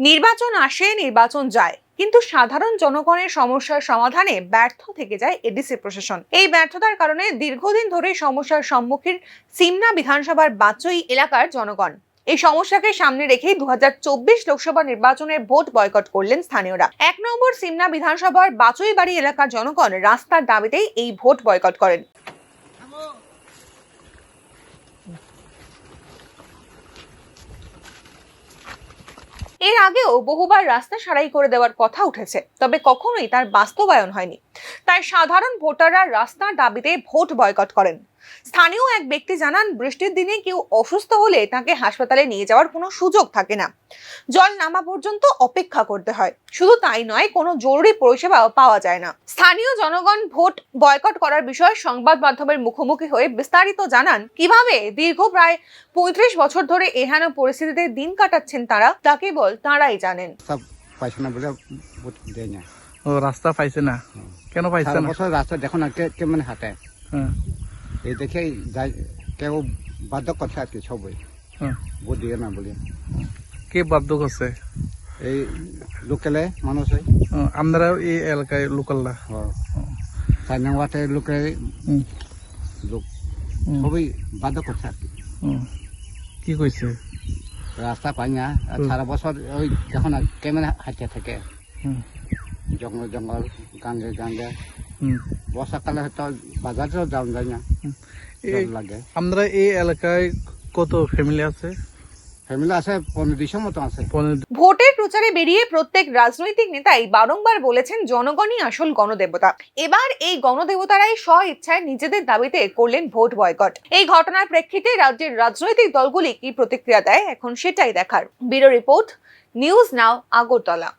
নির্বাচন আসে, নির্বাচন যায়, কিন্তু সাধারণ জনগণের সমস্যার সমাধানে ব্যর্থ থেকে যায় এডিসি প্রশাসন। এই ব্যর্থতার কারণে দীর্ঘদিন ধরে সমস্যার সম্মুখীন সিমনা বিধানসভার বাচুই এলাকার জনগণ। এই সমস্যাকে সামনে রেখে 2024 লোকসভা নির্বাচনের ভোট বয়কট করলেন স্থানীয়রা। 1 নম্বর সিমনা বিধানসভার বাচুই বাড়ি এলাকার জনগণ রাস্তার দাবিতেই এই ভোট বয়কট করেন। এর আগেও বহুবার রাস্তা সারাই করে দেওয়ার কথা উঠেছে, তবে কখনোই তার বাস্তবায়ন হয়নি। তাই সাধারণ ভোটাররা রাস্তার দাবিতে ভোট বয়কট করেন। স্থানীয় এক ব্যক্তি জানান, বৃষ্টির দিনে কেউ অসুস্থ হলে তাকে হাসপাতালে নিয়ে যাওয়ার কোনো সুযোগ থাকে না। জল নামা পর্যন্ত অপেক্ষা করতে হয়। শুধু তাই নয়, কোনো জরুরি পরিষেবাও পাওয়া যায় না। স্থানীয় জনগণ ভোট বয়কট করার বিষয়ে সংবাদ মাধ্যমের মুখোমুখি হয়ে বিস্তারিত জানান কিভাবে দীর্ঘ প্রায় 35 বছর ধরে এহেন পরিস্থিতিতে দিন কাটাচ্ছেন তারা, তা কেবল তারাই জানেন। ও রাস্তা পাইছে না, কেন পাইছে না? রাস্তা দেখো না কেমন হাঁটে, এই দেখে কেউ বাধ্য করছে আর কি, সবই ভোট দিয়ে না বলে। কে বাধ্য করছে? এই লোকালে মানুষ, আমরা এই এলাকায় লোকালরা, সাইনাওয়াতে লোকের লোক সবই বাধ্য করছে আর কি। কি কইছে? রাস্তা পাই না, সারা বছর ওই দেখো না কেমন হাঁটতে থাকে, জঙ্গল জঙ্গল, গাঙ্গে গাঙ্গে। বর্ষাকালে হয়তো বাজারেও যাওয়া যায় না, লাগে। আমরা এই এলাকায় কত ফ্যামিলি আছে? ফ্যামিলি আছে 15-20 মতো আছে। ভোটের প্রচারে বেরিয়ে প্রত্যেক রাজনৈতিক নেতাই বারংবার বলেছেন জনগণই আসল গণদেবতা। এবার এই গণদেবতারাই স্ব ইচ্ছায় নিজেদের দাবিতে করলেন ভোট বয়কট। এই ঘটনার প্রেক্ষিতে রাজ্যের রাজনৈতিক দলগুলি কি প্রতিক্রিয়া দেয়, এখন সেটাই দেখার। Bureau report, news now, Agartala.